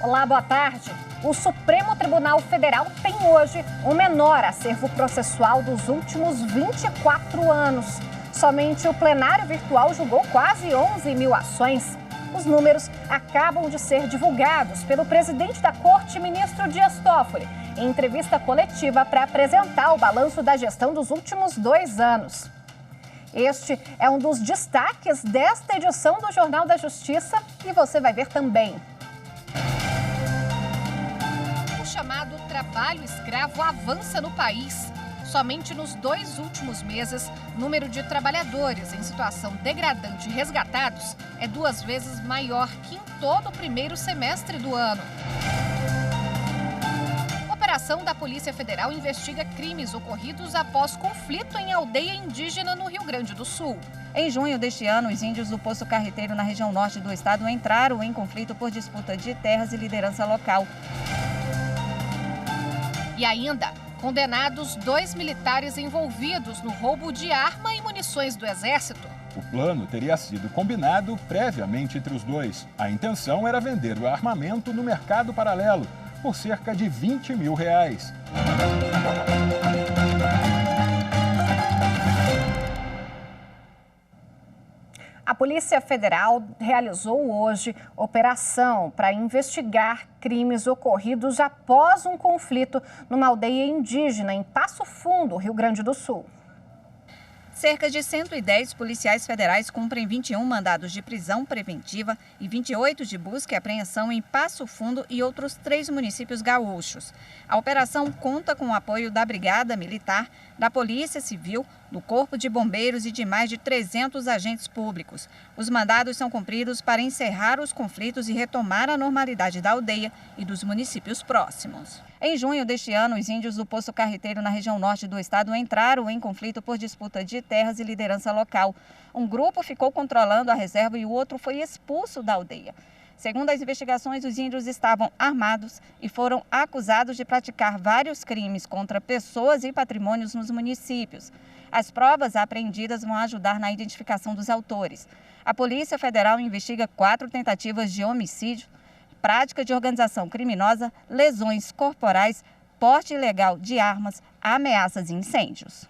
Olá, boa tarde. O Supremo Tribunal Federal tem hoje o menor acervo processual dos últimos 24 anos. Somente o plenário virtual julgou quase 11 mil ações. Os números acabam de ser divulgados pelo presidente da Corte, ministro Dias Toffoli, em entrevista coletiva para apresentar o balanço da gestão dos últimos 2 anos. Este é um dos destaques desta edição do Jornal da Justiça e você vai ver também. O chamado trabalho escravo avança no país. Somente nos 2 últimos meses, o número de trabalhadores em situação degradante resgatados é 2 vezes maior que em todo o primeiro semestre do ano. A operação da Polícia Federal investiga crimes ocorridos após conflito em aldeia indígena no Rio Grande do Sul. Em junho deste ano, os índios do Poço Carreteiro, na região norte do estado, entraram em conflito por disputa de terras e liderança local. E ainda, condenados 2 militares envolvidos no roubo de arma e munições do Exército. O plano teria sido combinado previamente entre os dois. A intenção era vender o armamento no mercado paralelo por cerca de R$20 mil. A Polícia Federal realizou hoje operação para investigar crimes ocorridos após um conflito numa aldeia indígena em Passo Fundo, Rio Grande do Sul. Cerca de 110 policiais federais cumprem 21 mandados de prisão preventiva e 28 de busca e apreensão em Passo Fundo e outros 3 municípios gaúchos. A operação conta com o apoio da Brigada Militar, da Polícia Civil, do Corpo de Bombeiros e de mais de 300 agentes públicos. Os mandados são cumpridos para encerrar os conflitos e retomar a normalidade da aldeia e dos municípios próximos. Em junho deste ano, os índios do Poço Carreteiro, na região norte do estado, entraram em conflito por disputa de terras e liderança local. Um grupo ficou controlando a reserva e o outro foi expulso da aldeia. Segundo as investigações, os índios estavam armados e foram acusados de praticar vários crimes contra pessoas e patrimônios nos municípios. As provas apreendidas vão ajudar na identificação dos autores. A Polícia Federal investiga 4 tentativas de homicídio, prática de organização criminosa, lesões corporais, porte ilegal de armas, ameaças e incêndios.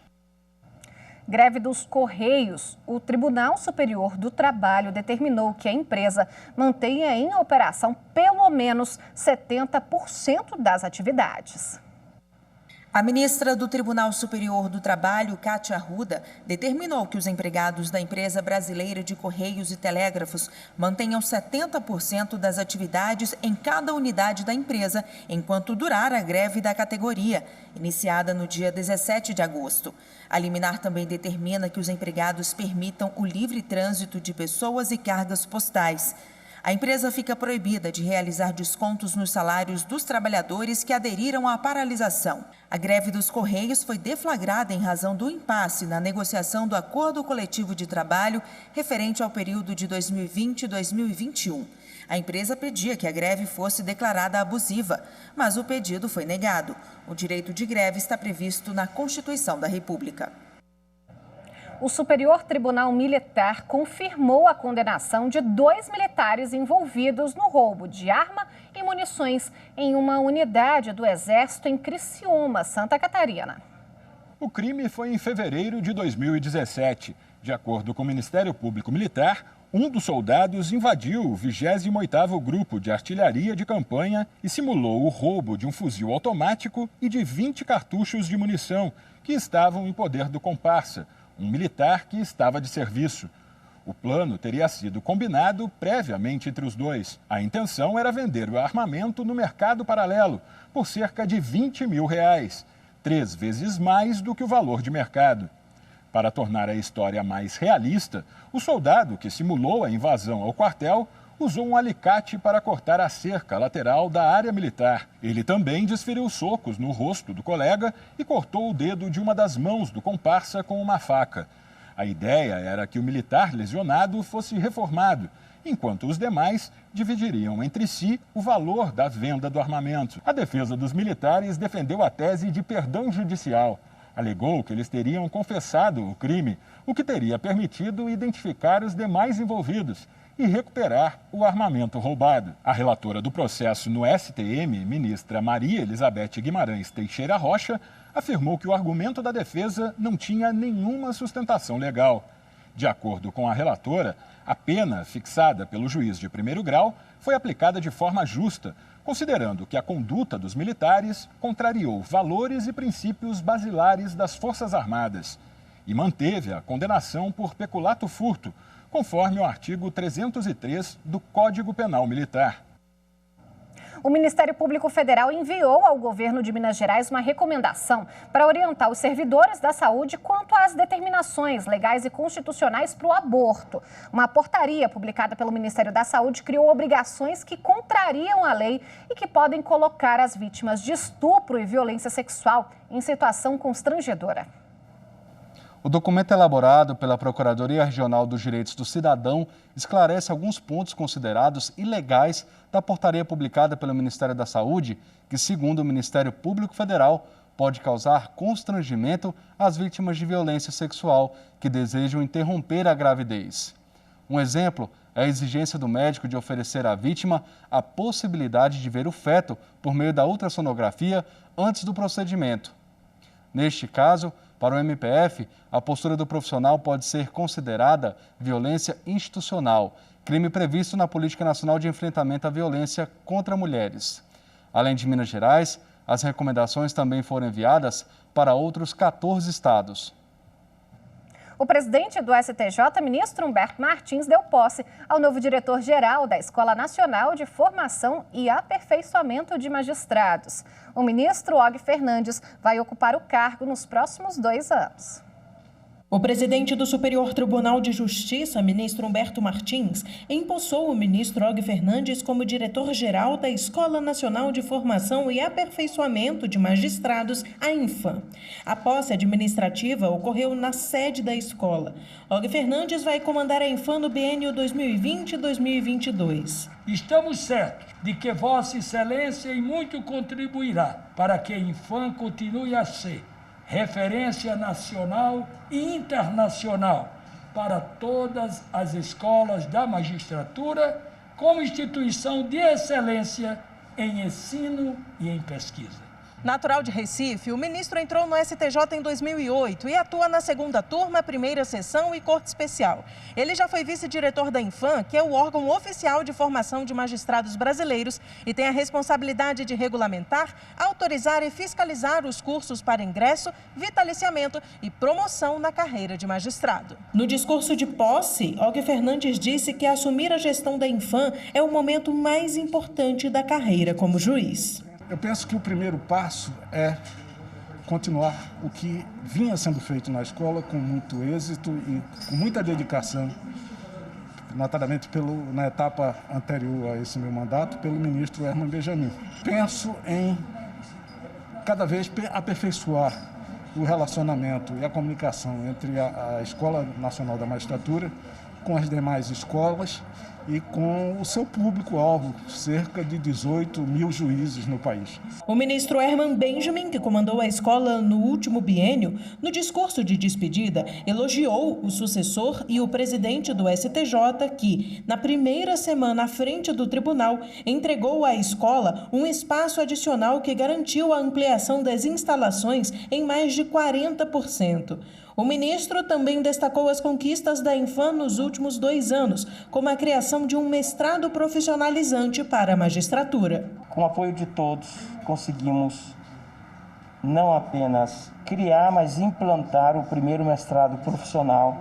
Greve dos Correios. O Tribunal Superior do Trabalho determinou que a empresa mantenha em operação pelo menos 70% das atividades. A ministra do Tribunal Superior do Trabalho, Kátia Arruda, determinou que os empregados da empresa brasileira de Correios e Telégrafos mantenham 70% das atividades em cada unidade da empresa, enquanto durar a greve da categoria, iniciada no dia 17 de agosto. A liminar também determina que os empregados permitam o livre trânsito de pessoas e cargas postais. A empresa fica proibida de realizar descontos nos salários dos trabalhadores que aderiram à paralisação. A greve dos Correios foi deflagrada em razão do impasse na negociação do acordo coletivo de trabalho referente ao período de 2020 e 2021. A empresa pedia que a greve fosse declarada abusiva, mas o pedido foi negado. O direito de greve está previsto na Constituição da República. O Superior Tribunal Militar confirmou a condenação de 2 militares envolvidos no roubo de arma e munições em uma unidade do Exército em Criciúma, Santa Catarina. O crime foi em fevereiro de 2017. De acordo com o Ministério Público Militar, um dos soldados invadiu o 28º Grupo de Artilharia de Campanha e simulou o roubo de um fuzil automático e de 20 cartuchos de munição que estavam em poder do comparsa, um militar que estava de serviço. O plano teria sido combinado previamente entre os dois. A intenção era vender o armamento no mercado paralelo por cerca de R$20 mil, 3 vezes mais do que o valor de mercado. Para tornar a história mais realista, o soldado que simulou a invasão ao quartel usou um alicate para cortar a cerca lateral da área militar. Ele também desferiu socos no rosto do colega e cortou o dedo de uma das mãos do comparsa com uma faca. A ideia era que o militar lesionado fosse reformado, enquanto os demais dividiriam entre si o valor da venda do armamento. A defesa dos militares defendeu a tese de perdão judicial. Alegou que eles teriam confessado o crime, o que teria permitido identificar os demais envolvidos e recuperar o armamento roubado. A relatora do processo no STM, ministra Maria Elizabeth Guimarães Teixeira Rocha, afirmou que o argumento da defesa não tinha nenhuma sustentação legal. De acordo com a relatora, a pena fixada pelo juiz de primeiro grau foi aplicada de forma justa, considerando que a conduta dos militares contrariou valores e princípios basilares das Forças Armadas e manteve a condenação por peculato-furto, conforme o artigo 303 do Código Penal Militar. O Ministério Público Federal enviou ao governo de Minas Gerais uma recomendação para orientar os servidores da saúde quanto às determinações legais e constitucionais para o aborto. Uma portaria publicada pelo Ministério da Saúde criou obrigações que contrariam a lei e que podem colocar as vítimas de estupro e violência sexual em situação constrangedora. O documento elaborado pela Procuradoria Regional dos Direitos do Cidadão esclarece alguns pontos considerados ilegais da portaria publicada pelo Ministério da Saúde, que, segundo o Ministério Público Federal, pode causar constrangimento às vítimas de violência sexual que desejam interromper a gravidez. Um exemplo é a exigência do médico de oferecer à vítima a possibilidade de ver o feto por meio da ultrassonografia antes do procedimento. Neste caso, para o MPF, a postura do profissional pode ser considerada violência institucional, crime previsto na Política Nacional de Enfrentamento à Violência contra Mulheres. Além de Minas Gerais, as recomendações também foram enviadas para outros 14 estados. O presidente do STJ, ministro Humberto Martins, deu posse ao novo diretor-geral da Escola Nacional de Formação e Aperfeiçoamento de Magistrados. O ministro Og Fernandes vai ocupar o cargo nos próximos 2 anos. O presidente do Superior Tribunal de Justiça, ministro Humberto Martins, empossou o ministro Og Fernandes como diretor-geral da Escola Nacional de Formação e Aperfeiçoamento de Magistrados, a Infam. A posse administrativa ocorreu na sede da escola. Og Fernandes vai comandar a Infam no biênio 2020-2022. Estamos certos de que Vossa Excelência em muito contribuirá para que a Infam continue a ser referência nacional e internacional para todas as escolas da magistratura, como instituição de excelência em ensino e em pesquisa. Natural de Recife, o ministro entrou no STJ em 2008 e atua na segunda turma, primeira sessão e corte especial. Ele já foi vice-diretor da Infam, que é o órgão oficial de formação de magistrados brasileiros e tem a responsabilidade de regulamentar, autorizar e fiscalizar os cursos para ingresso, vitaliciamento e promoção na carreira de magistrado. No discurso de posse, Og Fernandes disse que assumir a gestão da Infam é o momento mais importante da carreira como juiz. Eu penso que o primeiro passo é continuar o que vinha sendo feito na escola com muito êxito e com muita dedicação, notadamente na etapa anterior a esse meu mandato, pelo ministro Herman Benjamin. Penso em cada vez aperfeiçoar o relacionamento e a comunicação entre a Escola Nacional da Magistratura com as demais escolas e com o seu público-alvo, cerca de 18 mil juízes no país. O ministro Herman Benjamin, que comandou a escola no último biênio, no discurso de despedida, elogiou o sucessor e o presidente do STJ que, na primeira semana à frente do tribunal, entregou à escola um espaço adicional que garantiu a ampliação das instalações em mais de 40%. O ministro também destacou as conquistas da Infam nos últimos 2 anos, como a criação de um mestrado profissionalizante para a magistratura. Com o apoio de todos, conseguimos não apenas criar, mas implantar o primeiro mestrado profissional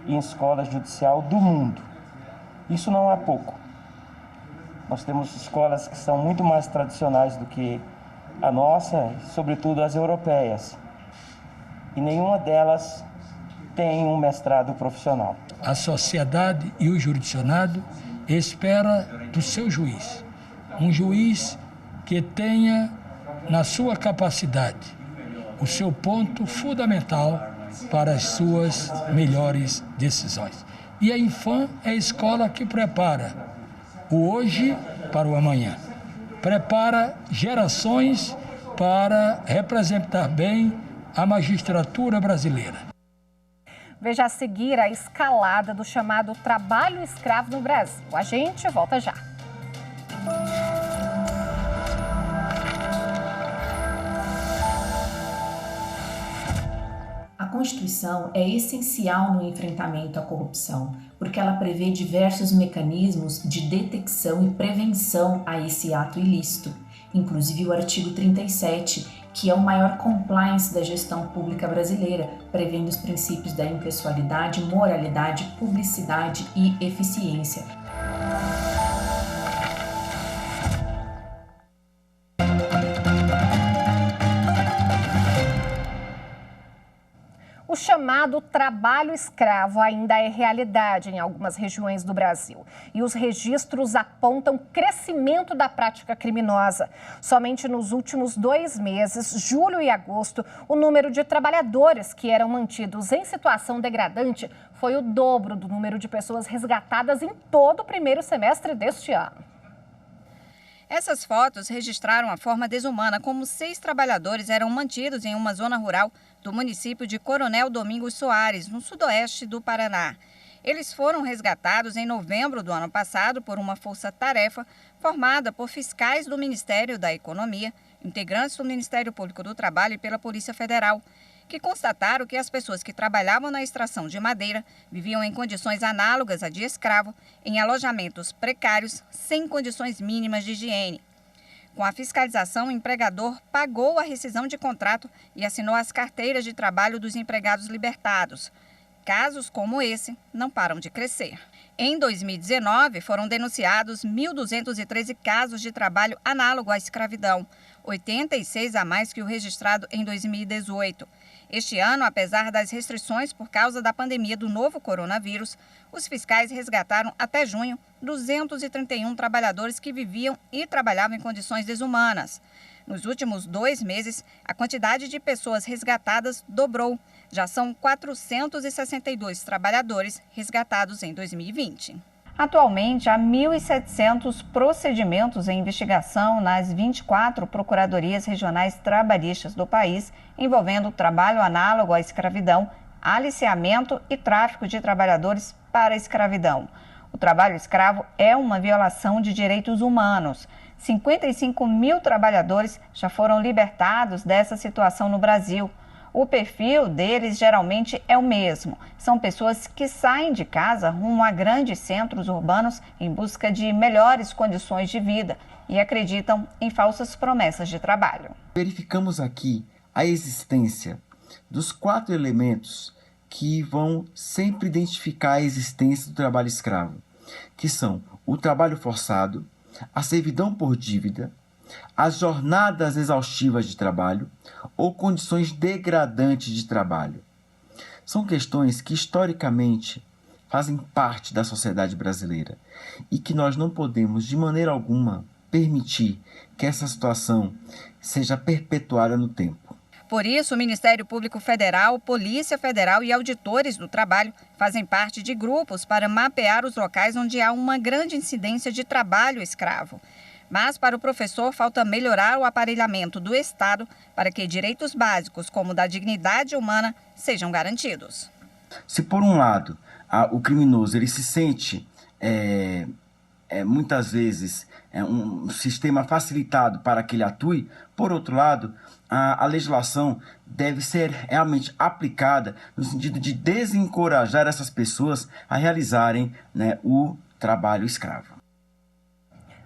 em escola judicial do mundo. Isso não é pouco. Nós temos escolas que são muito mais tradicionais do que a nossa, sobretudo as europeias. E nenhuma delas tem um mestrado profissional. A sociedade e o jurisdicionado espera do seu juiz, um juiz que tenha na sua capacidade o seu ponto fundamental para as suas melhores decisões. E a Infam é a escola que prepara o hoje para o amanhã, prepara gerações para representar bem a magistratura brasileira. Veja a seguir a escalada do chamado trabalho escravo no Brasil. A gente volta já. A Constituição é essencial no enfrentamento à corrupção, porque ela prevê diversos mecanismos de detecção e prevenção a esse ato ilícito, inclusive o artigo 37, que é o maior compliance da gestão pública brasileira, prevendo os princípios da impessoalidade, moralidade, publicidade e eficiência. O chamado trabalho escravo ainda é realidade em algumas regiões do Brasil. E os registros apontam crescimento da prática criminosa. Somente nos últimos 2 meses, julho e agosto, o número de trabalhadores que eram mantidos em situação degradante foi o dobro do número de pessoas resgatadas em todo o primeiro semestre deste ano. Essas fotos registraram a forma desumana como 6 trabalhadores eram mantidos em uma zona rural do município de Coronel Domingos Soares, no sudoeste do Paraná. Eles foram resgatados em novembro do ano passado por uma força-tarefa formada por fiscais do Ministério da Economia, integrantes do Ministério Público do Trabalho e pela Polícia Federal, que constataram que as pessoas que trabalhavam na extração de madeira viviam em condições análogas a de escravo, em alojamentos precários, sem condições mínimas de higiene. Com a fiscalização, o empregador pagou a rescisão de contrato e assinou as carteiras de trabalho dos empregados libertados. Casos como esse não param de crescer. Em 2019, foram denunciados 1.213 casos de trabalho análogo à escravidão, 86 a mais que o registrado em 2018. Este ano, apesar das restrições por causa da pandemia do novo coronavírus, os fiscais resgataram até junho 231 trabalhadores que viviam e trabalhavam em condições desumanas. Nos últimos 2 meses, a quantidade de pessoas resgatadas dobrou. Já são 462 trabalhadores resgatados em 2020. Atualmente, há 1.700 procedimentos em investigação nas 24 procuradorias regionais trabalhistas do país, envolvendo trabalho análogo à escravidão, aliciamento e tráfico de trabalhadores para a escravidão. O trabalho escravo é uma violação de direitos humanos. 55 mil trabalhadores já foram libertados dessa situação no Brasil. O perfil deles geralmente é o mesmo. São pessoas que saem de casa rumo a grandes centros urbanos em busca de melhores condições de vida e acreditam em falsas promessas de trabalho. Verificamos aqui a existência dos 4 elementos que vão sempre identificar a existência do trabalho escravo, que são o trabalho forçado, a servidão por dívida, as jornadas exaustivas de trabalho ou condições degradantes de trabalho. São questões que historicamente fazem parte da sociedade brasileira e que nós não podemos de maneira alguma permitir que essa situação seja perpetuada no tempo. Por isso, o Ministério Público Federal, Polícia Federal e auditores do trabalho fazem parte de grupos para mapear os locais onde há uma grande incidência de trabalho escravo. Mas, para o professor, falta melhorar o aparelhamento do Estado para que direitos básicos, como o da dignidade humana, sejam garantidos. Se, por um lado, o criminoso ele se sente, muitas vezes, um sistema facilitado para que ele atue, por outro lado, a legislação deve ser realmente aplicada no sentido de desencorajar essas pessoas a realizarem, o trabalho escravo.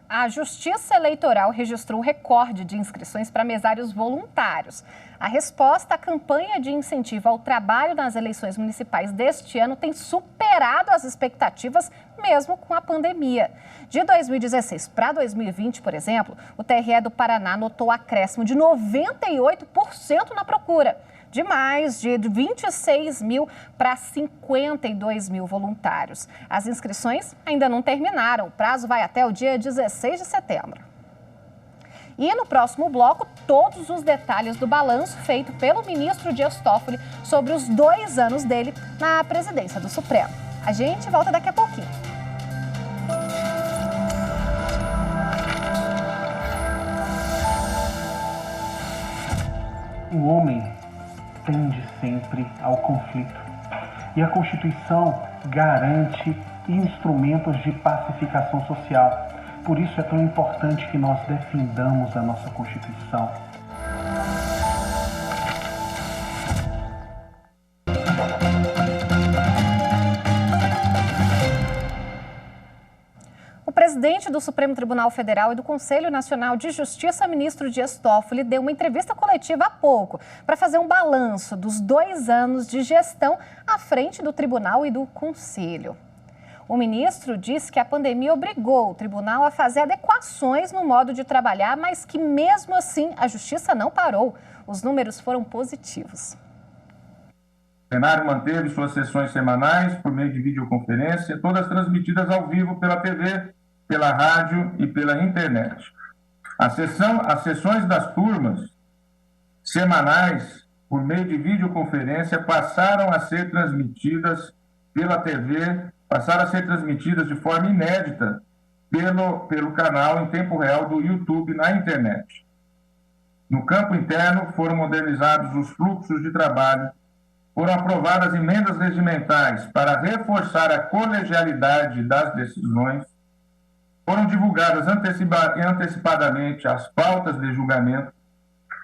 A Justiça Eleitoral registrou recorde de inscrições para mesários voluntários. A resposta à campanha de incentivo ao trabalho nas eleições municipais deste ano tem superado as expectativas, mesmo com a pandemia. De 2016 para 2020, por exemplo, o TRE do Paraná notou acréscimo de 98% na procura, de mais de 26 mil para 52 mil voluntários. As inscrições ainda não terminaram, o prazo vai até o dia 16 de setembro. E no próximo bloco, todos os detalhes do balanço feito pelo ministro Dias Toffoli sobre os 2 anos dele na presidência do Supremo. A gente volta daqui a pouquinho. O homem tende sempre ao conflito. E a Constituição garante instrumentos de pacificação social. Por isso é tão importante que nós defendamos a nossa Constituição. O presidente do Supremo Tribunal Federal e do Conselho Nacional de Justiça, ministro Dias Toffoli, deu uma entrevista coletiva há pouco para fazer um balanço dos 2 anos de gestão à frente do tribunal e do Conselho. O ministro disse que a pandemia obrigou o tribunal a fazer adequações no modo de trabalhar, mas que mesmo assim a justiça não parou. Os números foram positivos. O plenário manteve suas sessões semanais por meio de videoconferência, todas transmitidas ao vivo pela TV, pela rádio e pela internet. As sessões das turmas semanais por meio de videoconferência passaram a ser transmitidas pela TV, passaram a ser transmitidas de forma inédita pelo canal em tempo real do YouTube na internet. No campo interno, foram modernizados os fluxos de trabalho, foram aprovadas emendas regimentais para reforçar a colegialidade das decisões, foram divulgadas antecipadamente as pautas de julgamento,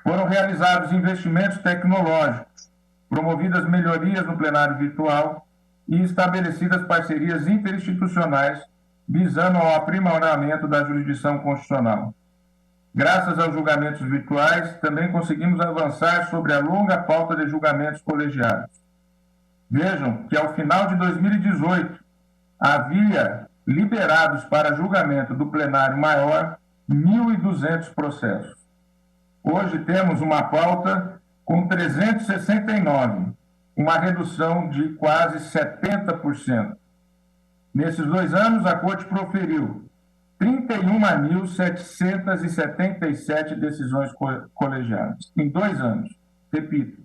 foram realizados investimentos tecnológicos, promovidas melhorias no plenário virtual e estabelecidas parcerias interinstitucionais visando ao aprimoramento da jurisdição constitucional. Graças aos julgamentos virtuais, também conseguimos avançar sobre a longa pauta de julgamentos colegiados. Vejam que, ao final de 2018, havia liberados para julgamento do plenário maior 1.200 processos. Hoje temos uma pauta com 369, uma redução de quase 70%. Nesses 2 anos, a Corte proferiu 31.777 decisões colegiadas. Em 2 anos, repito,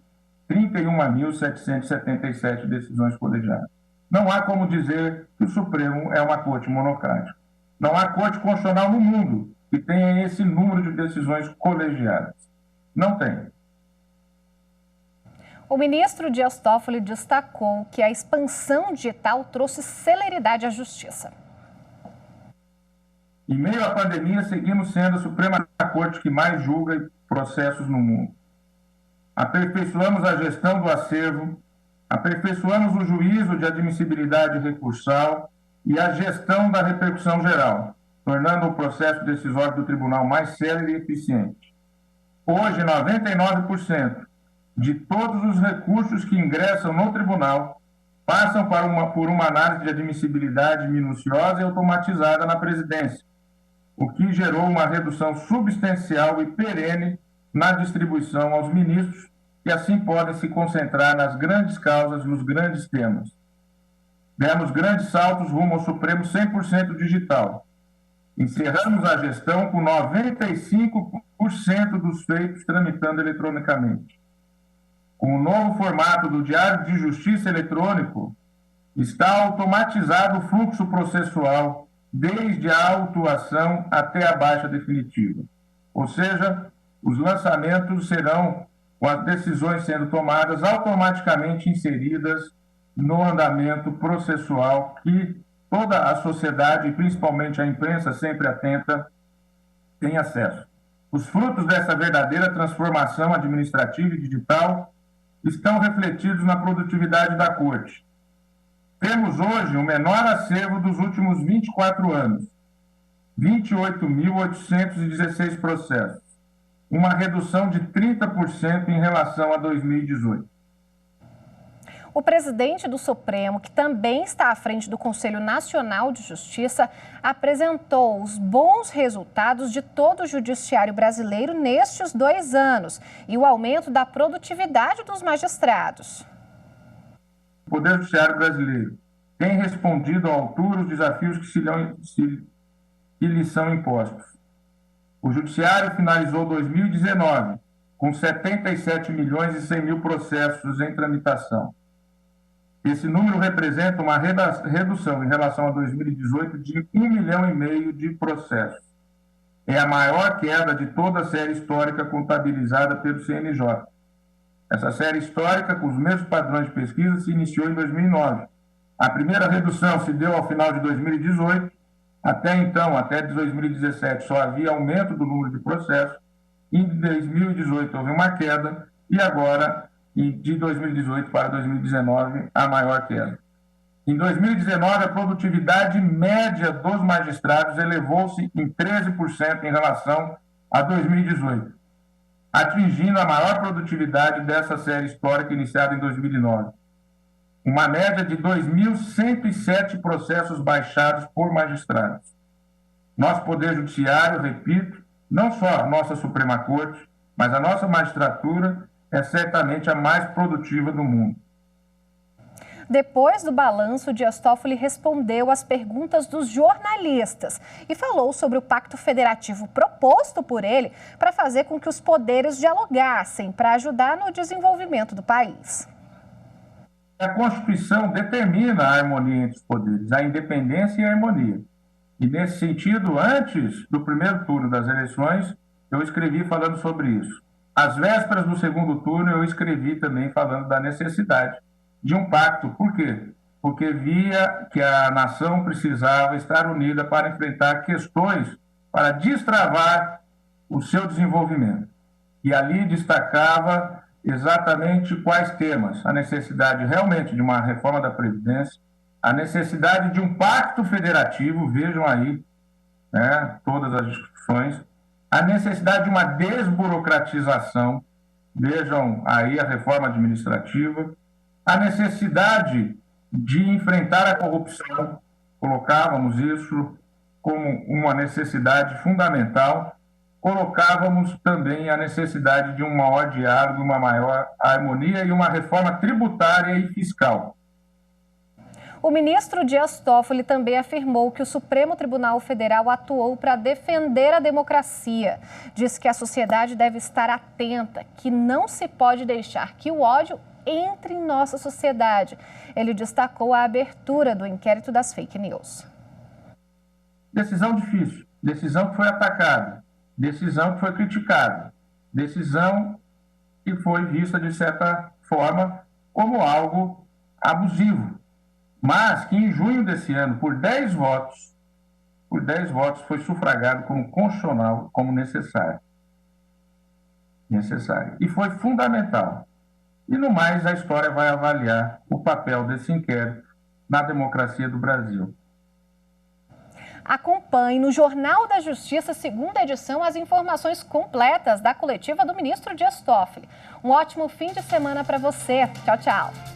31.777 decisões colegiadas. Não há como dizer que o Supremo é uma corte monocrática. Não há corte constitucional no mundo que tenha esse número de decisões colegiadas. Não tem. O ministro Dias Toffoli destacou que a expansão digital trouxe celeridade à justiça. Em meio à pandemia, seguimos sendo a Suprema Corte que mais julga processos no mundo. Aperfeiçoamos a gestão do acervo, aperfeiçoamos o juízo de admissibilidade recursal e a gestão da repercussão geral, tornando o processo decisório do tribunal mais célere e eficiente. Hoje, 99% de todos os recursos que ingressam no tribunal passam por uma análise de admissibilidade minuciosa e automatizada na presidência, o que gerou uma redução substancial e perene na distribuição aos ministros, que assim podem se concentrar nas grandes causas, nos grandes temas. Demos grandes saltos rumo ao Supremo 100% digital. Encerramos a gestão com 95% dos feitos tramitando eletronicamente. Com o novo formato do Diário de Justiça eletrônico, está automatizado o fluxo processual, desde a autuação até a baixa definitiva. Ou seja, os lançamentos serão, com as decisões sendo tomadas, automaticamente inseridas no andamento processual que toda a sociedade, e principalmente a imprensa sempre atenta, tem acesso. Os frutos dessa verdadeira transformação administrativa e digital estão refletidos na produtividade da Corte. Temos hoje o menor acervo dos últimos 24 anos, 28.816 processos, uma redução de 30% em relação a 2018. O presidente do Supremo, que também está à frente do Conselho Nacional de Justiça, apresentou os bons resultados de todo o judiciário brasileiro nestes 2 anos e o aumento da produtividade dos magistrados. O Poder Judiciário brasileiro tem respondido à altura os desafios que lhe são impostos. O Judiciário finalizou 2019 com 77 milhões e 100 mil processos em tramitação. Esse número representa uma redução em relação a 2018 de 1,5 milhão de processos. É a maior queda de toda a série histórica contabilizada pelo CNJ. Essa série histórica, com os mesmos padrões de pesquisa, se iniciou em 2009. A primeira redução se deu ao final de 2018. Até então, até 2017, só havia aumento do número de processos. Em 2018 houve uma queda e agora, de 2018 para 2019, a maior queda. Em 2019, a produtividade média dos magistrados elevou-se em 13% em relação a 2018, atingindo a maior produtividade dessa série histórica iniciada em 2009. Uma média de 2.107 processos baixados por magistrados. Nosso Poder Judiciário, repito, não só a nossa Suprema Corte, mas a nossa magistratura é certamente a mais produtiva do mundo. Depois do balanço, Dias Toffoli respondeu às perguntas dos jornalistas e falou sobre o pacto federativo proposto por ele para fazer com que os poderes dialogassem para ajudar no desenvolvimento do país. A Constituição determina a harmonia entre os poderes, a independência e a harmonia. E, nesse sentido, antes do primeiro turno das eleições, eu escrevi falando sobre isso. Às vésperas do segundo turno, eu escrevi também falando da necessidade de um pacto. Por quê? Porque via que a nação precisava estar unida para enfrentar questões, para destravar o seu desenvolvimento. E ali destacava exatamente quais temas: a necessidade realmente de uma reforma da Previdência, a necessidade de um pacto federativo, vejam aí, né, todas as discussões, a necessidade de uma desburocratização, vejam aí a reforma administrativa, a necessidade de enfrentar a corrupção, colocávamos isso como uma necessidade fundamental, colocávamos também a necessidade de um maior diálogo, uma maior harmonia e uma reforma tributária e fiscal. O ministro Dias Toffoli também afirmou que o Supremo Tribunal Federal atuou para defender a democracia. Diz que a sociedade deve estar atenta, que não se pode deixar que o ódio entre em nossa sociedade. Ele destacou a abertura do inquérito das fake news. Decisão difícil, decisão que foi atacada, decisão que foi criticada, decisão que foi vista, de certa forma, como algo abusivo. Mas que em junho desse ano, por 10 votos, foi sufragado como constitucional, como necessário. E foi fundamental. E no mais, a história vai avaliar o papel desse inquérito na democracia do Brasil. Acompanhe no Jornal da Justiça, segunda edição, as informações completas da coletiva do ministro Dias Toffoli. Um ótimo fim de semana para você. Tchau, tchau.